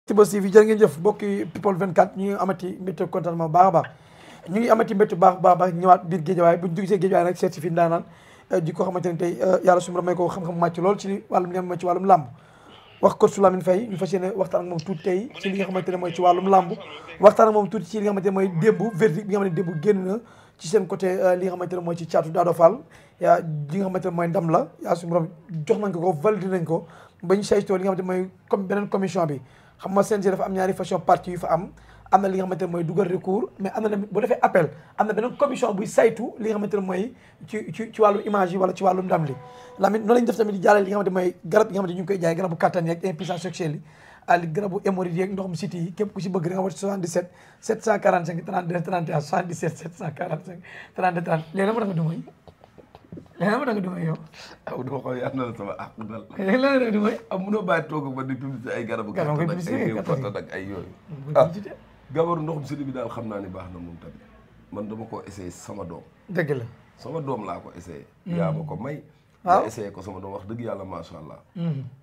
Actubuzz TV jërë ngeen jëf mbokki People 24 ñu ngi amati mbégte contentement baax a baax ñu ngi amati mbégte baax ñëwaat biir géejawaay bu ñu dugg see géejawaay nag seet si fi ndaanaan di ko xamante ne tey yàlla suñu may ko xam-xam màcc lool ci wàllum li nga xam ci wàllum làmb wax ko su Lamine Faye ñu fas yéene waxtaan ak moom tuuti tey ci li nga xamante ne mooy ci wàllum làmb waxtaan ak moom tuuti ci li nga xamante ne mooy démb verdict bi nga xamante ne démb génn na ci seen côté li nga xamante ne mooy ci caatu Daado Fall yaa li nga xamante ne mooy ndam la yaa suñu borom jox nañ ko validé nañ ko ba ñu saytoo li nga xamante ne mooy comme beneen commission bi xam nga CNG dafa am ñaari façon partie yu fa am na li nga xamante ne mooy dugal recours mais am na tamit bu defee appel am na beneen commission buy saytu li nga xamante ne mooy ci wàllu image yi wala ci wàllu ndam li Lamine noonu lañu def tamit di jàllale li nga xamante mooy garab yi nga xamante ñu ngi koy jaay garabu kattan yeeg impuissance sexuelle yi ak garabu hémorroïde yeeg ndoxum siti yi képp ku si bëgg da nga war 77 745 32 31 77 745 32 30 léegi la ma tax du mooy léegi ma danga du may yow dama xool yàlla na la sama àq dal léegi la danga du may munoo bàyyi toog ba di publicité ay garabu kattan ak ay yooyu gabaru ndoxum siti bi daal xam naa ni baax na moom tamit man dama ko essayé sama doom dëgg la sama doom laa ko essayé yaa ma ko may waaw essayé ko sama doom wax dëgg yàlla macha allah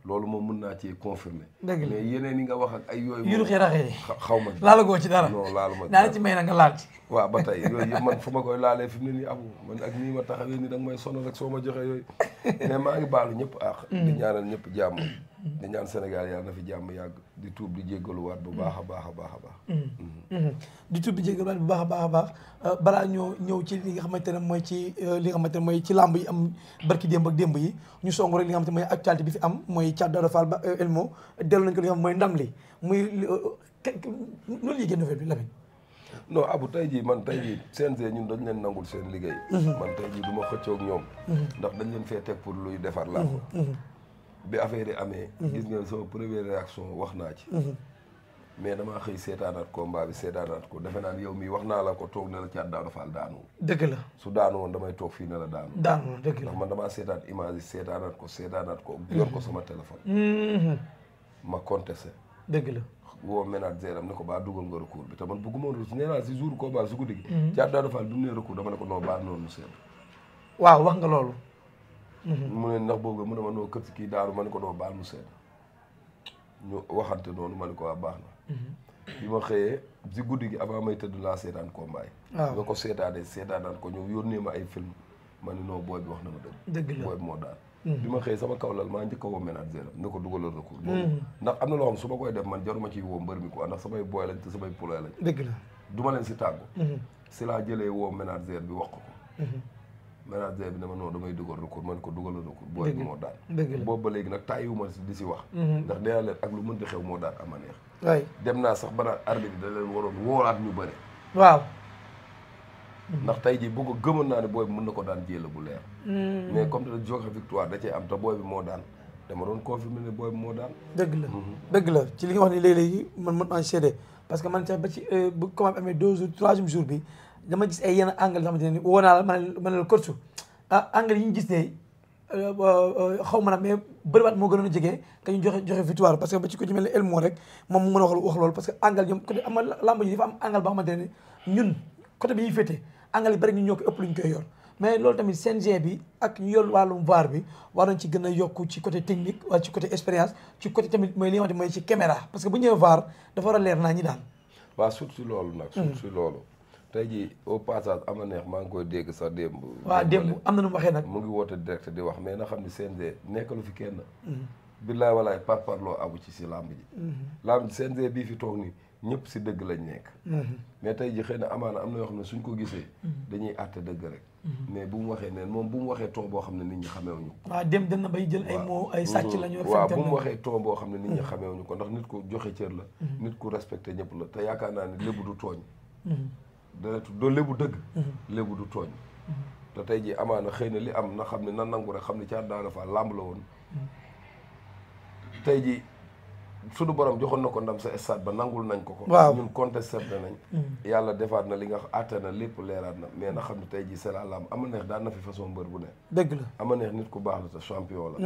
loolu moom mën naa ci confirmer dëgg la mais yeneen yi nga wax ak ay yooyu yuru xiraxee xaw ma laala goo ci dara non laalu ma naa la ci may na nga laal ci waaw ba tey yooyu yëpp man fu ma koy laalee fi mu ne nii amu man ak nii ma taxawee ni da nga may sonal rek soo ma joxee yooyu mais maa ngi baalu ñëpp aax di ñaanal ñëpp jàmm di ñaan Sénégal yàlla na fi jàmm yàgg di tuub di jéggaluwaat bu baax a baax a baax a baax di tuub di jéggaluwaat bu baax a baax a baax balaa ñoo ñëw ci li nga xamante ne mooy ci li nga xamante ne mooy ci làmb yi am barki démb ak démb yi ñu song rek li nga xamante mooy actualité bi fi am mooy Thiatou Daouda Fall ba Elmo dellu nañ ko li nga xam mooy ndam li muy noonu liy génn bi Lamine non Abou tey jii man tey jii CNG ñun dañ leen nangul seen liggéey man tey jii du ma xëccoo ak ñoom ndax dañ leen fee teg pour luy defar làmb bi affaire yi amee gis ngeen sama première réaction wax naa ci mais damaa xëy seetaanaat combat bi seetaanaat ko defe naa yow mii wax naa la ko toog ne la Thiatou Daouda Fall daanu dëgg la su daanu woon damay toog fii ne la daanu dëgg la ndax man damaa seetaat image yi seetaanaat ko yor ko sama téléphone ma contesté dëgg la woo manager am ne ko baa dugal nga recours bi te man bëgguma woon nee naa si jour combat si guddi gi Thiatou Daouda Fall du mu ne recours dama ne ko non baal noonu seet waaw wax nga loolu mu ne ndax boobu mu ne ma noo kër si kii daaru ma ne ko doo baal mu seet ñu waxante noonu ma ne ko waa baax na bi ma xëyee si guddi gi avant may tëdd laa seetaan combat yi nga ko seetaanaan ko ñëw yónnee ma ay film ma ne non booy bi wax na ma dëgg booy bi moo daan bi ma xëyee sama kaw lal maa njëkk a woo manager am ne ko dugalal recours boobu ndax am na loo xam su ma koy def man jaruma ciy woo mbër mi quoi ndax samay booy lañ te samay poulain lañ dëgg la du ma leen si tàggu si laa jëlee woo manager bi wax ko manager bi ne ma non damay dugal recours man ko dugal recours booy bi moo daan boobu ba léegi nag tàyyiwuma di si wax ndax nee naa leen ak lu mënti xew moo daan ama neex waay dem naa sax ba naan arbitre bi da leen waroon wóolaat ñu bëri waaw ndax tey jii bu ko gëmoon naa ne booy bi mën na ko daan jéela bu leer mais comme te joxe victoire da cee am te booy bi moo daan dama doon confirmer ne booy bi moo daan dëgg la ci li nga wax ni léeg-léegi man mën naa seede parce que man sax ba ci bu comment amee 2 jours 3e jour bi dama gis ay yenn angle yoo xamante ne woo naa la ma ne la coach angle yi ñu gis ne xaw ma nag mais bëriwaat moo gënoon a jege ka ñu joxe victoire parce que ba ci ko ci mel ne Elmo rek moom mu mën a wax loolu parce que angle ñoom côté am na lamb ji dafa am angle boo xamante ne ñun côté bi ñuy féete angle yi bëri ñu ñoo ko ëpp lu ñu koy yor mais loolu tamit CNG bi ak ñu yor wàllum VAR bi war nañ ci gën a yokku ci côté technique wala ci côté expérience ci côté tamit mooy li nga xamante mooy ci caméra parce que bu ñëwee VAR dafa war a leer naa ñi daal waaw surtout si loolu nag surtout si loolu tey jii au passage ama neex maa ngi koy dégg sax démb waaw démb am na nu mu waxee nag mu ngi woote direct di wax mais na xam ni CNG nekkalu fi kenn billaay walaay parparloo abu ci si lamb ji lamb ji CNG bii fi toog nii ñëpp si dëgg lañ nekk mais tey ji xëy na amaana am na yoo xam ne suñ ko gisee dañuy àtte dëgg rek mais bu mu waxee neen moom bu mu waxee ton boo xam ne nit ñi xamewuñu ko waaw dem na bay jël ay mots ay sàcc la ñu waaw bu mu waxee ton boo xam ne nit ñi xamewuñu ko ndax nit ku joxe cër la nit ku respecté ñëpp la te yaakaar naa ne lébu du tooñ doo lébu dëgg lébu du tooñ te tey ji amaana xëy na li am na xam ne na nangu rek xam ne Thiatou Daouda Fall làmb la woon tey ji suñu borom joxoon na ko ndam sa stade ba nangul nañ ko waaw ñun contesté nañ yàlla defaat na li nga àtte na lépp leeraat na mais na xam ne tey ji c'est la làmb ama neex daan na fi façon mbër bu ne dëgg la ama neex nit ku baax la te champion la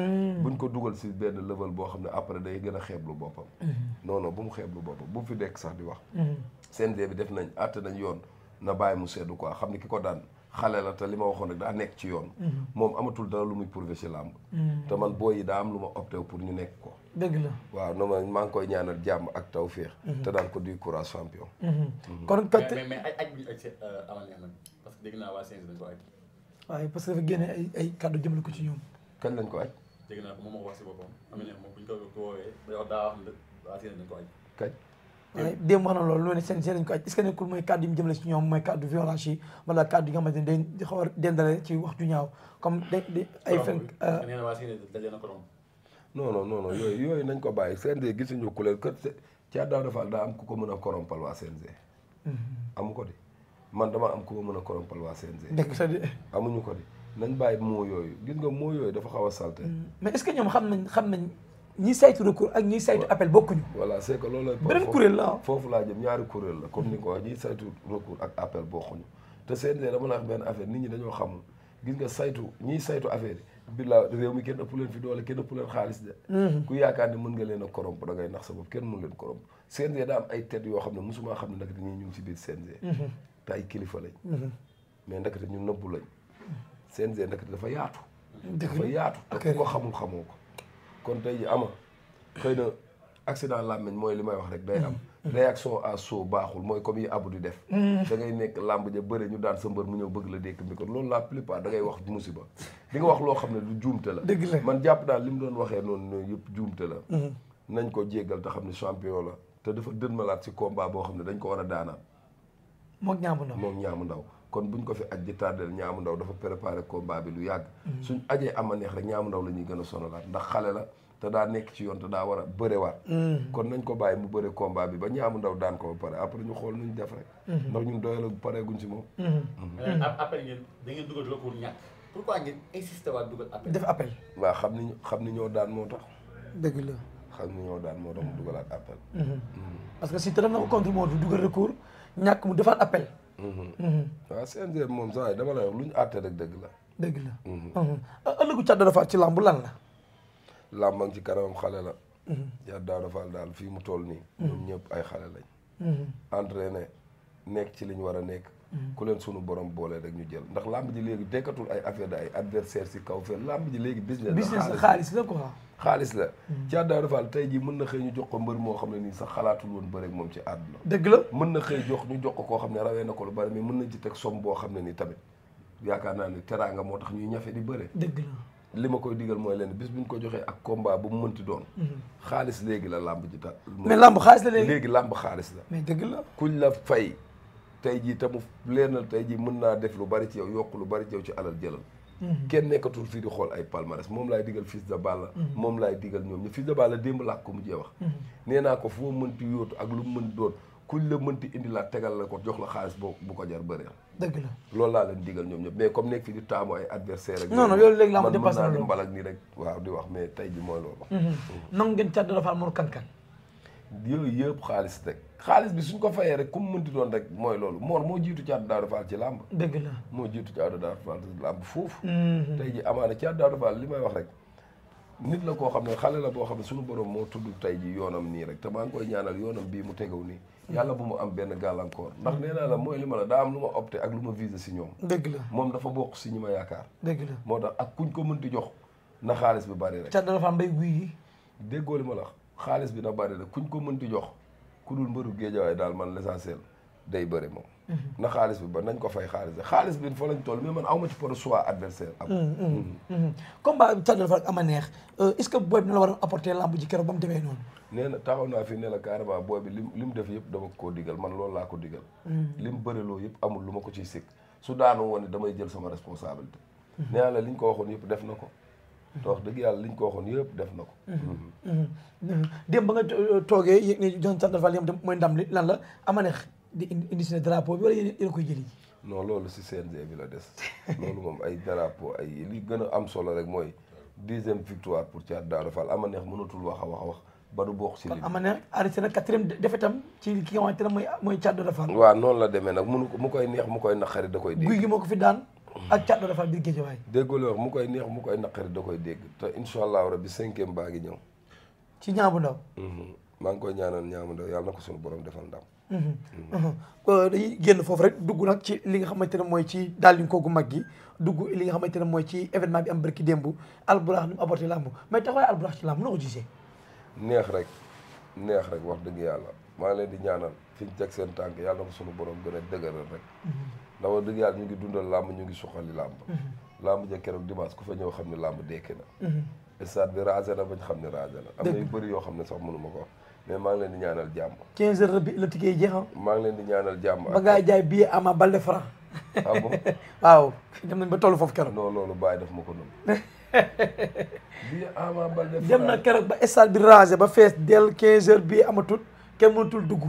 buñ ko dugal si benn level boo xam ne après day gën a xeeblu boppam non non bu mu xeeblu boppam bu mu fi dekk sax di wax CNG bi def nañ àtte nañ yoon na bàyyi mu seddu quoi xam ne ki ko daan xale la te li ma waxoon rek daa nekk ci yoon moom amatul dara lu muy prouver ci làmb te man booy yi daa am lu ma opté pour ñu nekk ko dëgg la waaw no maa ngi koy ñaanal jàmm ak tawféex te daan ko du courage champion kon mais aj bi ñu aj amal neex nag parce que dégg naa waa CNG dañ ko aj waaye parce que dafa génne ay kàddu jëmale ko ci ñoom kañ lañ ko aj dégg naa ko moom moo ko wax si boppam am neex moom bu ñu ko woowee day wax daa wax ne waa CNG dañ ko aj kañ waaye démb wax na loolu loolu ne seen lañ ko aj est-ce que nekkul mooy kàddu yi mu jëmale ci ñoom mooy kàddu violence yi wala kàddu yi nga xamante ne day di xaw a dendale ci wax ju ñaaw comme di ay fen nee na waa CNG dañ leen a ko romb non yooyu nañ ko bàyyi CNG gisuñu ku leen kër Thiat Daouda Fall daa am ku ko mën a korompal waa CNG amu ko di man dama am ku ma mën a korompal waa CNG dëgg sa di amuñu ko di nañ bàyyi moo yooyu gis nga moo yooyu dafa xaw a salte mais est-ce que ñoom xam nañ ñi saytu recours ak ñi saytu appel bokkuñu voilà c'est que loolu beneen kuréel la foofu laa jëm ñaari kuréel la comme ni nga ko wax ñi saytu recours ak appel bokkuñu te CNG dama la wax benn affaire nit ñi dañoo xamul gis nga saytu ñiy saytu affaire yi bi la réew mi kenn ëpp leen fi doole kenn ëpp leen xaalis de ku yaakaar ne mën nga leen a corrompre da ngay nax sa bopp kenn mën leen corrompre CNG daa am ay tête yoo xam ne mosumaa xam ne ndakate ñii ñu ngi ci biir CNG te ay kilifa lañ mais ndakate ñu nëbbu lañ CNG ndakate dafa yaatu dafa yaatu te ku ko xamul xamoo ko kon tey ji ama xëy na accident làmmiñ mooy li may wax rek day am réaction à chaud baaxul mooy comme yi abu di def da ngay nekk làmb ja bëre ñu daan sa mbër mu ñëw bëgg la dékk micro loolu la plupart da ngay wax musiba di nga wax loo xam ne du juumte la man jàpp daal li mu doon waxee noonu yëpp juumte la nañ ko jéggal te xam ne champion la te dafa dënmalaat ci combat boo xam ne dañ ko war a daanaat moom ñaamu ndaw kon buñ ko fi aj di tardel ñaamu ndaw dafa préparé combat bi lu yàgg suñ ajee ama neex rek ñaamu ndaw la ñuy gën a sonalaat ndax xale la te daa nekk ci yoon te daa war a bërewaat kon nañ ko bàyyi mu bëre combat bi ba ñaamu ndaw daan ko ba pare après ñu xool nuñ def rek ndax ñun doyala pareeguñ si moom appel ngeen da ngeen dugal recours ñàkk pourquoi ngeen insister waat dugal appel def appel waaw xam ni ñoo daan moo tax dëgg la xam ni ñoo daan moo tax mu dugalaat appel parce que si te def na ko contre moo du dugal recours ñàkk mu defaat appel waaw CNG moom saa yi dama lay wax lu ñu àtte rek dëgg la dëgg la ëllëgu Thiat Daouda Fall ci làmb lan la làmb ci kanamam xale la Thiat Daouda Fall daal fii mu toll nii ñoom ñëpp ay xale lañ entraîné nekk ci li ñu war a nekk ku leen sunu borom boole rek ñu jël ndax làmb ji léegi dekkatul ay affaire de ay adversaire si kaw fee làmb ji léegi business la xaalis la quoi xaalis la Thiat Daouda Fall tey jii mën na xëy ñu jox ko mbër moo xam ne nii sax xalaatul woon bëre ak moom ci àdduna dëgg la mën na xëy ñu jox ko koo xam ne rawee na ko lu bari mais mën nañ ci teg somme boo xam ne nii tamit yaakaar naa ne teraanga moo tax ñuy ñafe di bëre dëgg la li ma koy digal mooy leen bis bu ñu ko joxee ak combat bu mu mënti doon xaalis léegi la làmb ji ta mais làmb xaalis la léegi làmb xaalis la mais dëgg la kuñ la fay tey jii te mu leer na tey jii mën naa def lu bari ci yow yokk lu bari ci yow ci alal jëlal kenn nekkatul fii di xool ay palmarès moom laay digal Fils de Balla moom laay digal ñoom ñu Fils de Balla démb laa ko mujjee wax nee naa ko foo mënti yóotu ak lu mu mën doon kuñ la mënti indi laa tegal la ko jox la xaalis bu ko jar bëreel dëgg la loolu laa leen digal ñoom ñëpp mais comme nekk fi di taamu ay adversaire ak non loolu léegi laa ma man mën dépassé naa loolu di mbalak nii rek waaw di wax mais tey ji mooy loolu nangu ngeen Thiat Daouda Fall moo kan yooyu yëpp xaalis rek xaalis bi suñ ko fayee rek ku mu mënti doon rek mooy loolu moo jiitu Thiat Daouda Fall ci làmb dëgg la moo jiitu Thiat Daouda Fall ci làmb foofu tey ji amaana Thiat Daouda Fall li may wax rek nit la koo xam ne xale la boo xam ne suñu borom moo tudd tey ji yoonam nii rek te maa ngi koy ñaanal yoonam bii mu tegaw nii yàlla bu mu am benn gàllankoor ndax nee naa la mooy li ma la daa am lu ma opté ak lu ma visé si ñoom dëgg la moom dafa bokk si ñi ma yaakaar dëgg la moo tax ak kuñ ko mënti jox na xaalis bi bari rek Thiat Daouda Fall mbay guy yi déggoo li ma la wax xaalis bi na bari rek kuñ ko mënti jox ku dul mbëru géejawaay daal man l'essentiel day bëri moom na xaalis bi ba nañ ko fay xaalis bi fa lañ toll mais man awma ci pour choix adversaire am combat Thiat Daouda Fall ama neex est-ce que booy bi na la war a apporter lamb ji keroog ba mu demee noonu nee na taxaw naa fi ne la carrément booy bi li mu def yëpp dama koo digal man loolu laa ko digal li mu bëriloo yëpp amul lu ma ko ciy sikk su daanu woon ne damay jël sama responsabilité nee na la li ñu ko waxoon yëpp def na ko te wax dëgg yàlla li ñu ko waxoon yëpp def na ko démb ba nga toogee yéeg ne Thiat Daouda Fall yam mooy ndam li lan la ama neex di indi si ne drapeau bi wala yéen a koy jëli non loolu si CNG bi la des loolu moom ay drapeau ay li gën a am solo rek mooy 10e victoire pour Thiat Daouda Fall ama neex mënatul wax a wax ba du bokk si li ama neex arrêté na 4e défaite am ci ki nga xamante ne mooy Thiat Daouda Fall waaw noonu la demee nag mu koy neex mu koy naqari da koy dégg guy gi moo ko fi daan ak Thiat Daouda Fall biir Géejawaay déggoo li wax mu koy neex mu koy naqari da koy dégg te incha allahu rabbi 5e baa ngi ñëw ci ñaabu ndaw maa ngi koy ñaanal ñaama ndaw yàlla na ko suñu borom defal ndam. dañuy génn foofu rek dugg nag ci li nga xamante ne mooy ci daal di ko gu mag gi dugg li nga xamante ne mooy ci événement bi am barki démb Albourakh ni mu apporté lamb mais taxawaay Albourakh ci lamb noo ko gisee. neex rek wax dëgg yàlla maa ngi leen di ñaanal fi ñu teg seen tànk yàlla na ko suñu borom gën a dëgëral rek. ndax wax dëgg yàlla ñu ngi dundal làmb ñu ngi suqali làmb. làmb ja keroog dimanche ku fa ñëw xam ne làmb dekki na. stade bi rasé na bañ xam ne rasé na. am na yu bëri yoo xam ne sax mënu ma ko wax mais maa ngi leen di ñaanal jàmm. 15 heures bi la ticket jeex maa ngi leen di ñaanal jàmm. ba ngaa jaay billet Ama Baldé franc. ah bon waaw dem nañ ba tollu foofu keroog. non loolu bàyyi daf ma ko nëbb. billet Ama Baldé franc dem na keroog ba stade bi rasé ba fees del 15 heures billet amatul kenn mënatul dugg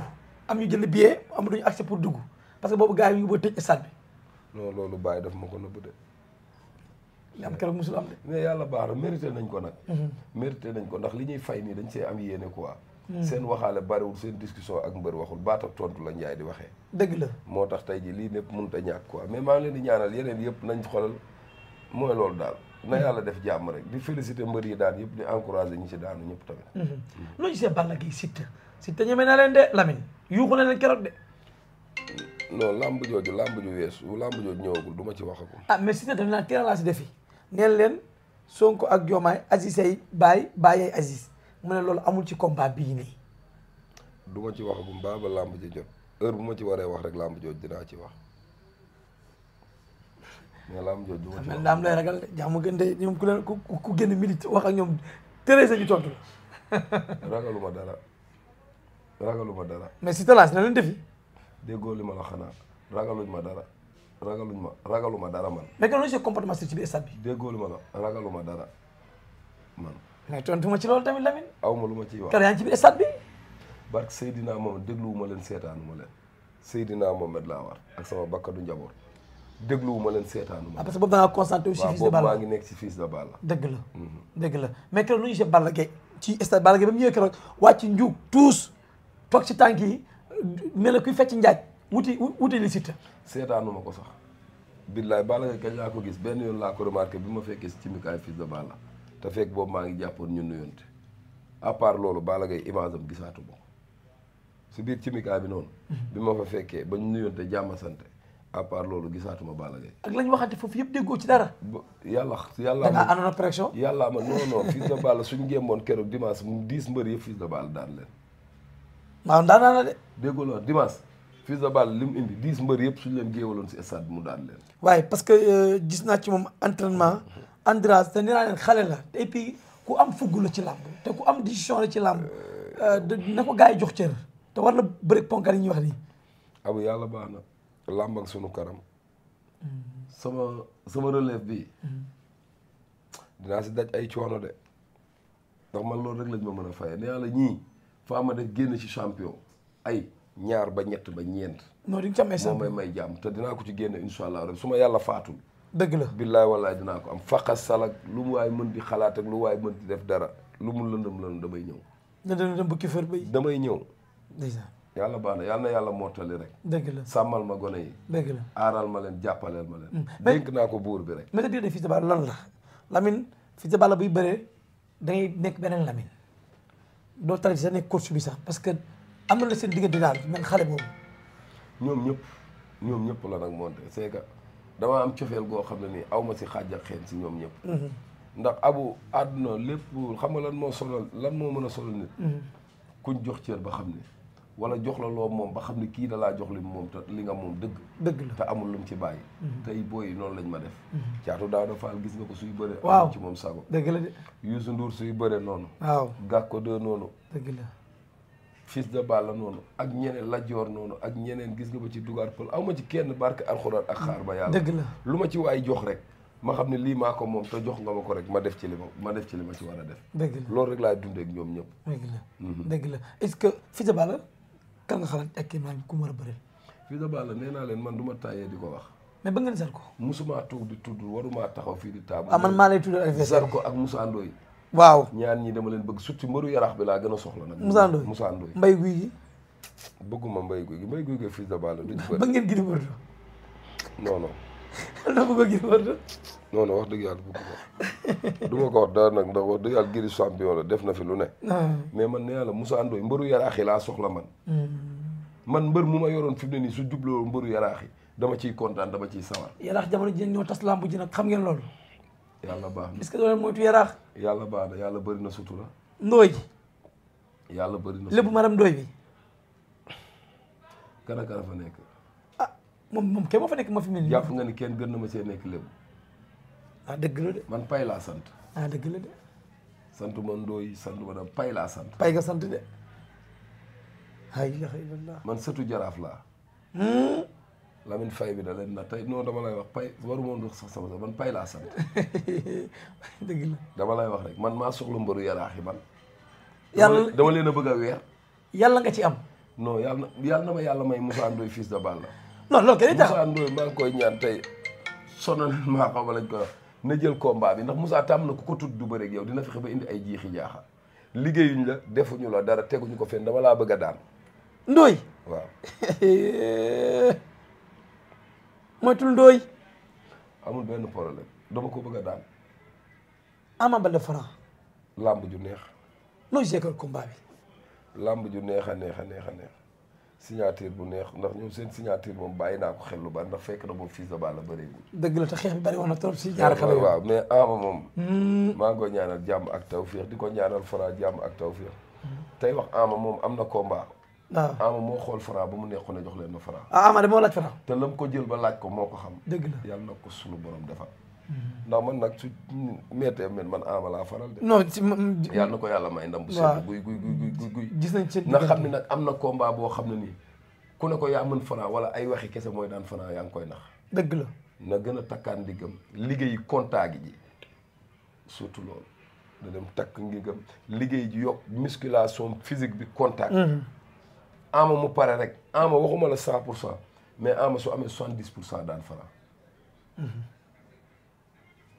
am ñu jënd billet amatuñu accès pour dugg parce que boobu gars yi ñu ngi ba tëj stade bi. non loolu bàyyi daf ma ko nëbb de. li am keroog musul am de. mais yàlla baax na mérité nañ ko nag. mérité nañ ko ndax li ñuy fay nii dañ see am yéene quoi. seen waxaale bariwul seen discussion ak mbër waxul baat ak tontu la Njaay di waxee. dëgg la moo tax tey ji lii lépp mënut a ñàkk quoi mais maa ngi leen di ñaanal yeneen yëpp nañ xoolal mooy loolu daal na yàlla def jàmm rek di féliciter mbër yi daan yëpp di encourager ñi ci daanu ñëpp tamit. loo gisee Balla Gaye Siteu ñeme na leen de Lamine yuuxu na leen keroog de. non lamb ju weesu lamb jooju ñëwagul du ma ci waxagum. ah mais Siteu dafa naan teel laa si defi neen leen Sonko ak Diomaye Aziz ay bàyyi Aziz mu ne loolu amul ci combat bii nii. du ma ci waxagum ba lamb ji jot heure bu ma ci waree wax rek lamb jooju dinaa ci wax mais lamb jooju du ma ci wax. daam lay ragal de jàmm gën de ñoom ku leen ku génn minute wax ak ñoom tëree sa ñu tontu la. ragaluma dara. mais Siteu laas na leen defi. déggoo li ma la xanaa ragaluma dara man. mais que loolu c'est comportement ci biir stade bi. déggoo li ma la ragaluma dara man. mais tontu ma ci loolu tamit Lamine. aw ma lu ma ciy wax. kër yaa ngi ci biir stade bi. barke Seydina Mohamed dégluwuma leen seetaanuma leen Seydina Mohamed laa war ak sama bakkadu njaboot dégluwuma leen seetaanuma. parce que boobu da ngaa concentré aussi fils de Balla. maa ngi nekk ci fils de Balla. dëgg la mais keroog lu ñu gisee Balla Gaye ci stade Balla Gaye ba mu ñëwee keroog wàcc njuug tuus toog ci tànk yi mel na kuy fecc njaaj wuti li Siteu. seetaanuma ko sax billaay Balla Gaye kañ laa ko gis benn yoon laa ko remarqué bi ma fekkee ci cimikaay fils de Balla te fekk boobu maa ngi jàppoon ñu nuyonte à part loolu Balla Gaye image am gisaatu ma ko si biir cimikaay bi noonu bi ma fa fekkee ba ñu nuyonte jàmm sante à part loolu gisaatuma Balla Gaye ak lañ waxante foofu yëpp déggoo ci dara. yàlla da ngaa àndoon ak pression. yàlla ma non fils de Balla suñu gémmoon keroog dimanche 10 mbër yëpp fils de Balla daan leen. waaw daanaa la de. déggoo loolu dimanche fils de Balla li mu indi 10 mbër yëpp suñu leen géewaloon si stade bi mu daan leen. waaye parce que gis naa ci moom entraînement endurance te nee naa leen xale la et puis ku am fugg la ci làmb te ku am décision la ci làmb na ko gars yi jox cër te war na bëri ponkal yi ñuy wax nii. abu yàlla baax na làmb ak sunu kanam sama relève bi dinaa si daj ay coono de ndax man loolu rek lañ ma mën a faye nee la ñii faa ma def génn ci champion ay ñaar ba ñett ba ñeent. non di nga ci am ay champion moom may jàmm te dinaa ko ci génne incha allah rek su ma yàlla faatul. dëgg la billaay wallaay dinaa ko am faqas salak lu mu waay mën di xalaat ak lu waay mën di def dara lu mu lëndëm damay ñëw. lëndëm bukki fër bay. damay ñëw. ndeysaan. yàlla baax na yàlla na yàlla mottali rek. dëgg la sàmmal ma gone yi. dëgg la aaral ma leen jàppaleel ma leen. dénk naa ko buur bi rek. mais diggante Fils de Balla lan la Lamine Fils de Balla buy bëree da ngay nekk beneen Lamine doo tari sa nekk coach bi sax parce que am na la seen diggante daal man xale boobu. ñoom ñëpp la nag monté c'est que dama am cofeel goo xam ne nii aw ma si xaaj ak xeen si ñoom ñëpp. ndax abu àdduna lépp xam nga lan moo mën a solal nit. kuñ jox cër ba xam ne wala jox la loo moom ba xam ne kii da laa jox li moom te li nga moom dëgg la te amul lu mu ci bàyyi. tey booy noonu lañ ma def. Caatu Daawda Fall gis nga ko suy bëre. waaw amul ci moom sago. dëgg la de. Youssou Ndour suy bëre noonu. waaw Gàkko de noonu. dëgg la. Fils de Balla noonu ak ñeneen Lajoor noonu ak ñeneen gis nga ba ci dugaar pël aw ma ci kenn barke alxuraan ak xaar ba yàlla. dëgg la lu ma ci waay jox rek ma xam ne lii maa ko moom te jox nga ma ko rek ma def ci li ma ci war a def. dëgg la loolu rek laay dundee ak ñoom ñëpp. dëgg la est-ce que Fils de Balla kan nga xalaat ak kenn ku war a bëreel. Fils de Balla nee naa leen man du ma tàyyee di ko wax. mais ba ngeen Zarko. musumaa toog di tudd warumaa taxaw fii di taamu. man maa lay tuddal adversaire Zarko ak Moussa Ndoye. waaw ñaar ñii dama leen bëgg surtout mbëru yarax bi laa gën a soxla nag. Moussa Ndoye Moussa Ndoye. Mbaye Guy gi. bëgguma Mbaye Guy gi Fils de Balla duñ bëri. ba ngeen Gris Bordeaux. non na bëgg Gris Bordeaux. non non wax dëgg yàlla bëgg ko du ma ko wax dara nag ndax wax dëgg yàlla Gris champion la def na fi lu ne. mais man nee naa la Moussa Ndoye mbëru yaraax yi laa soxla man. man mbër mu ma yoroon fi mu ne nii su jubloo mbëru yaraax yi dama ciy kontaan dama ciy sawar. yaraax jamono ji ñoo tas lamb ji nag xam ngeen loolu. yàlla baax na est-ce que doo leen moytu yaraax. yàlla baax na yàlla bëri na sutura. Ndoye ji. yàlla bëri na lépp maram Ndoye bi. kan ak kan fa nekk. ah moom kay moo fa nekk ma fi mel nii. jàpp nga ni kenn gën na ma see nekk lépp. ah dëgg la de. man pay laa sant. ah dëgg la de. sant ma Ndoye sant ma da pay laa sant. pay nga sant de. ay ilaha illallah. man sëtu jaraaf laa. Lamine Faye bi da leen na tey non dama lay wax pay waru moon wax sax sama man pay laa sant. dëgg la. dama lay wax rek man maa soxla mbëru yaraax yi man. yàlla dama leen a bëgg a weer. yàlla nga ci am. non yàlla na ma yàlla may Moussa Ndoye fils de Balla. non loolu kay tax Moussa Ndoye maa ngi koy ñaan tey sonal maa xaw ma lañ koy wax na jël combat bi ndax Moussa tam na ku ko tudd du bëre ak yow dina fexe ba indi ay jiixi jaaxa liggéeyuñ la defuñu la dara teguñu ko fenn dama laa bëgg a daan. Ndoye. waaw. moytul Ndoye. amul benn problème dama ko bëgg a daan. Ama Baldé Franc. lamb ju neex. noo gisee combat bi. lamb ju neex a neex a neex a neex signature bu neex ndax ñoom seen signature moom bàyyi naa ko xel lu bari ndax fekk na moom fils de Balla bëreegul. dëgg la te xeex bi bari woon na trop si ñaar xale waaw mais Ama moom. maa ngi koy ñaanal jàmm ak tawféex di ko ñaanal Franc jàmm ak tawféex. tey wax Ama moom am na combat. waaw Ama moo xool Franc ba mu nekkoon ne jox leen na Franc. ah Ama de moo laaj Franc. te lam ko jël ba laaj ko moo ko xam. dëgg la yàlla na ko sunu borom defal. ndax man nag su méttee man Ama laa faral de. non si yàlla na ko yàlla may ndam bu waaw sedd guy. gis nañ seen nga xam ne nag am na combat boo xam ne nii ku ne ko yaa mën Franc wala ay waxi kese mooy daan Franc yaa ngi koy nax. dëgg la. na gën a takkaan ndiggam liggéey contact ji surtout loolu da dem takk ndigam liggéey ji yokk musculation physique bi contact. Ama mu pare rek Ama waxuma la 100% mais Ama su amee 70% daan Franc.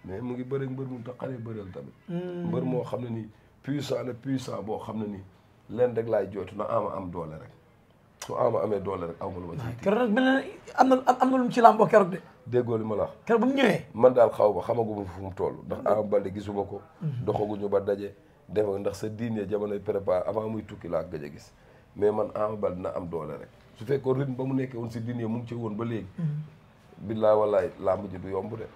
mais mu ngi bëri mbër mu taxalee bëreel tamit. mbër moo xam ne nii puissant boo xam ne nii leen rek laay jooytu na Ama am doole rek su Ama amee doole rek aw ma lu ma ciy. keroog nag mel na am na lu mu ci làmboo keroog de. déggoo li ma la wax. keroog bu mu ñëwee. man daal xaw ma xamaguma fu mu toll ndax Ama Baldé gisuma ko. doxaguñu ba daje. def ndax sa diine jamonoy préparé avant muy tukki laa gëj a gis mais man Ama Baldé na am doole rek su fekkoon rythme ba mu nekkee woon si diine mu ngi ci woon ba léegi. billaay wallaay làmb ji du yomb de.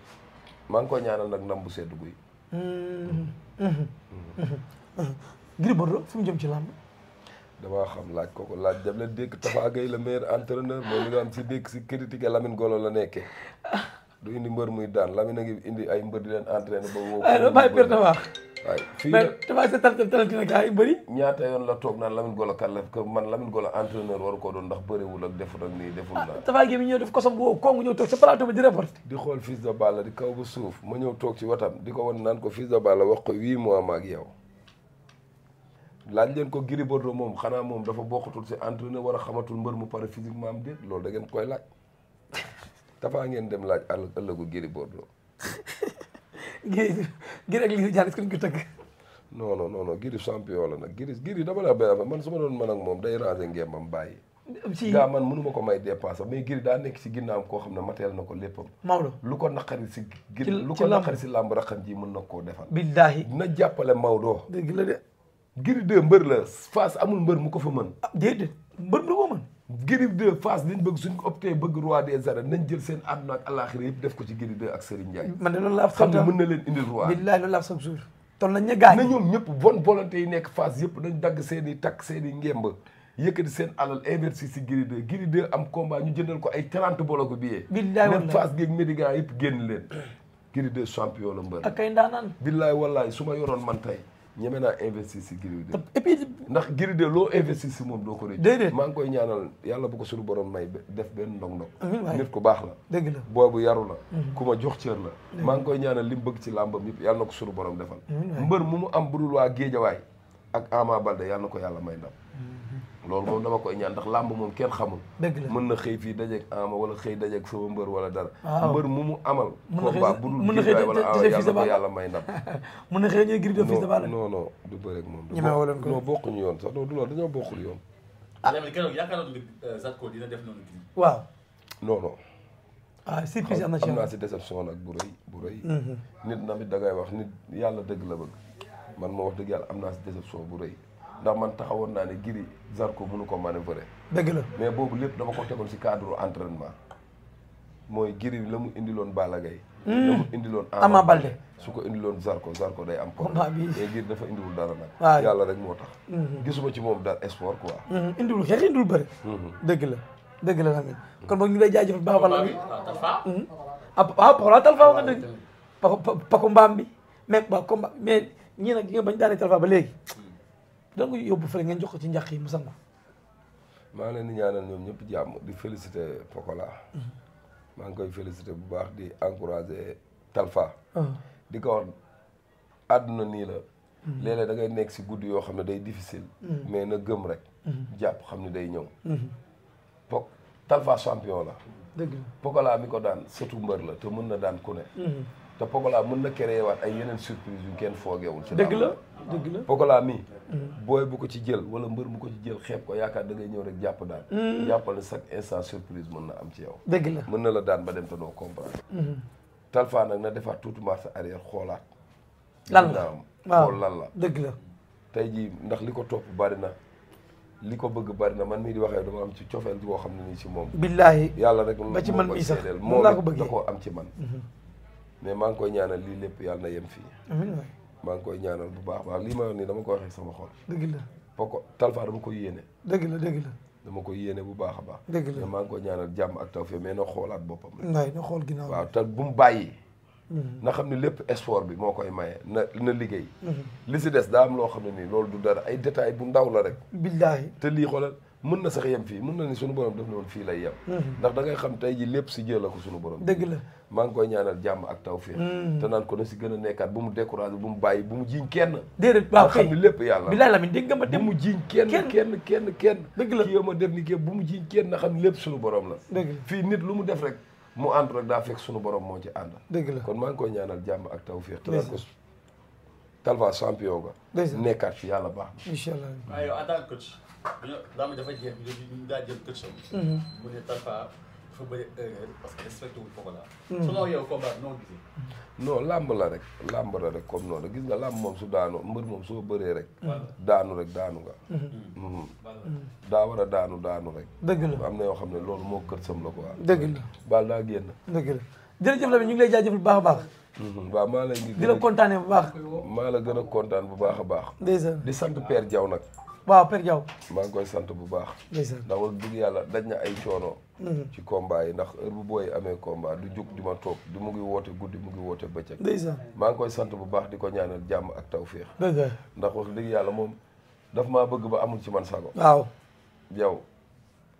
maa ngi koy ñaanal nag ndam bu sedd guy. Gris Bordeaux fu mu jëm ci làmb. damaa xam laaj ko laaj dem leen dégg Tafa Gueye le meilleur entraîneur mooy li nga am si dégg si critiqué Lamine Golo la nekkee du indi mbër muy daan Lamine a ngi indi ay mbër di leen entraîné ba woo. ay la bàyyi perte wax. waaye fii mais Tafa sa talent nag ay bëri. ñaata yoon la toog naan Lamine Golo kan la que man Lamine Golo entraîneur waru ko doon ndax bëriwul ak deful ak nii deful naa. Tafa Gueye mi ñëw def kosam bu wow kongu ñëw toog sa plateau bi di reporté. di xool Fils de Balla di kaw ba suuf ma ñëw toog ci watam di ko wan naan ko Fils de Balla wax ko 8 mois ma ak yow. laaj leen ko Gris Bordeaux moom xanaa moom dafa bokkatul si entraîneur war a xamatul mbër mu pare physiquement am déet loolu da ngeen koy laaj Tafa ngeen dem laaj ëllëgu Gris Bordeaux. Gris ak Liss Ndiago est-ce que ñu ko tëgg. non Gris champion la nag Gris dama la benn affaire man su ma doon mën ak moom day ranger ngembam bàyyi. si gaa man mënu ma ko may dépense mais Gris daa nekk si ginnaawam koo xam ne mateel na ko léppam. Maodo lu ko naqari si. lu ko naqari si làmb raxam ji mën na koo defal. billaahi dina jàppale Maodo. dëgg la de. Gris 2 mbër la Fass amul mbër mu ko fa mën. ah déedéet mbër mu ko mën. Gris 2 Fass liñ bëgg suñ ko opté bëgg roi des arènes nañ jël seen àdduna ak àllaaxira yëpp def ko ci Gris 2 ak Serigne Ndiaye. man de loolu laa xam ne mën na leen indil roi. billaahi loolu laa chaque jour. toll nañ ña gaañ. na ñoom ñëpp bonne volonté yi nekk Fass yëpp dañ dagg seen i takk seen i ngemb yëkkati seen alal investir si Gris 2 Gris 2 am combat ñu jëndal ko ay 30 boloko billet. billaahi wallaay même Fass geeg Médina yëpp génn leen. Gris 2 champion la mbër. ak kay ndaanaan. billaahi wallaay su ma yoroon man tey ñeme naa investir si Gris 2. et puis. ndax Gris 2 loo investir si moom doo ko rëcc. déedéet maa ngi koy ñaanal yàlla bu ko suñu borom may def benn ndog-ndog. amiin waay nit ku baax la. dëgg la boobu yaru la. ku ma jox cër la. maa ngi koy ñaanal li mu bëgg ci làmbam yëpp yàlla na ko suñu borom defal. mbër mu am budul waa Géejawaay ak Ama Baldé yàlla na ko yàlla may ndam. loolu moom dama koy ñaan ndax làmb moom kenn xamul. dëgg la mën na xëy fii dajeeg Ama wala xëy dajeeg sama mbër wala dara. waaw mbër mu amal. mën na xëy combat budul Géejawaay wala yàlla na ko yàlla may ndam. mën na xëy ñooy Gris 2 Fils de Balla. non du bëreeg moom. ñemewoo leen ko non bokkuñu yoon sax non du loolu dañoo bokkul yoon. ah léegi keroog yaakaaroon nga Zarko dina def noonu Gris. waaw. non ah surprise am na ci am naa si déception nag bu rëy nit namit da ngay wax nit yàlla dëgg la bëgg man ma wax dëgg yàlla am naa si déception bu rëy ndax man taxawoon naa ne Gris Zarko mënu ko manœuvrer dëgg la mais boobu lépp dama ko tegoon si cadre entraînement mooy Gris la mu indiloon Balla Gaye la mu indiloon Ama Baldé su ko indiloon Zarko day am problème mais Gris dafa indiwul dara nag waaw yàlla rek moo tax gisuma ci moom dara sport quoi indiwul xeex indiwul bëri dëgg la Lamine kon boog ñu lay jaajëfal baax a baax Lamine waaw Pokola Talfa wax nga dëgg pako mbaam bi mais waaw combat mais ñii nag nga bañ daanee Talfa ba léegi doon nga yóbbu fële ngeen jox ko ci njaq yi mu sangu maa ngi leen di ñaanal ñoom ñëpp jàmm di féliciter Pokola maa ngi koy féliciter bu baax di encourager Talfa di ko wax àdduna nii la léeg-léeg da ngay nekk si guddi yoo xam ne day difficile mais na gëm rek jàpp xam ne day ñëw Talfa champion la dëgg la Pokola mi ko daan sëtu mbër la te mën na daan ku ne te Pokola mën na créer waat ay yeneen surprise yu kenn foogewul ci dëgg la Pokola mi booy bu ko ci jël wala mbër bu ko ci jël xeeb ko yaakaar da ngay ñëw rek jàpp daan jàppal ne chaque instant surprise mën na am ci yow dëgg la mën na la daan ba dem te doo comprendre Talfa nag na defaat tuuti marche arrière xoolaat lan la waaw xool lan la dëgg la tey jii ndax li ko topp bari na li ko bëgg bari na man mii di waxee dama am ci cofeel boo xam ne nii ci moom billaahi yàlla rek ba ci man mii sax moom laa ko bëggee da koo am ci man mais maa ngi koy ñaanal lii lépp yàlla na yem fii amiin waay maa ngi koy ñaanal bu baax baax lii ma wax nii dama ko waxee sama xol dëgg la Talfa dama koy yéene dëgg la dama koy yéene bu baax a baax dëgg la mais maa ngi koy ñaanal jàmm ak tawfeex mais na xoolaat boppam waay na xool ginnaaw waaw te bu mu bàyyi na xam ne lépp sport bi moo koy maye na liggéey li si des daa am loo xam ne nii loolu du dara ay détails bu ndaw la rek billaahi te lii xoolal mën na sax yem fii mën na ni suñu borom def na woon fii lay yem ndax da ngay xam tey ji lépp si jël la ko suñu borom dëgg la maa ngi koy ñaanal jàmm ak tawfeex te naan ko na si gën a nekkaat bu mu découragé bu mu bàyyi bu mu jiiñ kenn déedéet waaw nga xam ne lépp yàlla billaahi Lamine dégg nga ma bu dem mu jiiñ kenn dëgg la kii yow ma def ni kii bu mu jiiñ kenn na xam ne lépp suñu borom la dëgg la fii nit lu mu def rek mu ànd rek daa fekk suñu borom moo ci ànd dëgg la kon maa ngi koy ñaanal jàmm ak tawfeex te naan ko Talfa champion nga nekkaat fi yàlla baax na incha allah waaye yow en tant que coach daama dafa jeex ñu daa jël coach am mu ne Talfa dafa bëri erreur parce que respecté wul Pokola selon yow combat noo gisee non làmb la rek comme noonu gis nga làmb moom su daanoo mbër moom soo bëree rek daanu nga daa war a daanu rek dëgg la am na yoo xam ne loolu moo kër sam la quoi dëgg la baal daa génn dëgg la jërëjëf Lamine ñu ngi lay jaajëfal bu baax a baax waaw maa lay ngi di la kontaane bu baax maa la gën a kontaan bu baax a baax ndeysaan di sant Père Diaw nag waaw Père Diaw maa ngi koy sant bu baax ndeysaan ndax wax dëgg yàlla daj na ay coono ci combat yi ndax heure bu booy amee combat du jug di ma toog di mu ngi woote guddi mu ngi woote bëccëg ndeysaan maa ngi koy sant bu baax di ko ñaanal jàmm ak tawféex dëgg ndax wax dëgg yàlla moom daf maa bëgg ba amul ci man sago waaw yow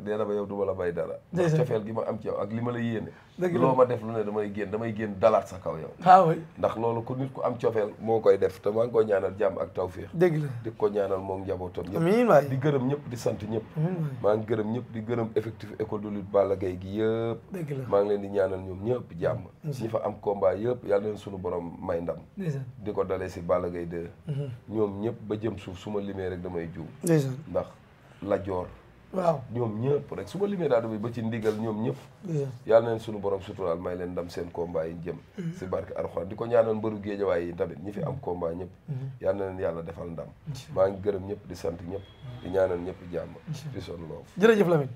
dee na ba yow du ma la bay dara ndax cofeel gi ma am ci yow ak li ma la yéene dëgg la loo ma def lu ne damay génn dalaat sa kaw yow waaw ndax loolu ku nit ku am cofeel moo koy def te maa ngi koy ñaanal jàmm ak tawféex dëgg la di ko ñaanal moom njabootam ñëpp amiin waay di gërëm ñëpp di sant ñëpp maa ngi gërëm ñëpp di gërëm effectif école de lutte Balla Gaye gi yëpp dëgg la maa ngi leen di ñaanal ñoom ñëpp jàmm ñi fa am combat yëpp yàlla leen suñu borom may ndam di ko dalee si Balla Gaye 2 ñoom ñëpp ba jëm suuf su ma limee rek damay juum ndax la joor waaw ñoom ñëpp rek su ma limee daal damay ba ci ndigal ñoom ñëpp yàlla na leen suñu borom suturaal may leen ndam seen combat yi jëm si barke Alxuraan di ko ñaanal mbëru géejawaay yi tamit ñi fi am combat ñëpp yàlla na leen yàlla defal ndam maa ngi gërëm ñëpp di sant ñëpp di ñaanal ñëpp jàmm fi son loof jërëjëf Lamine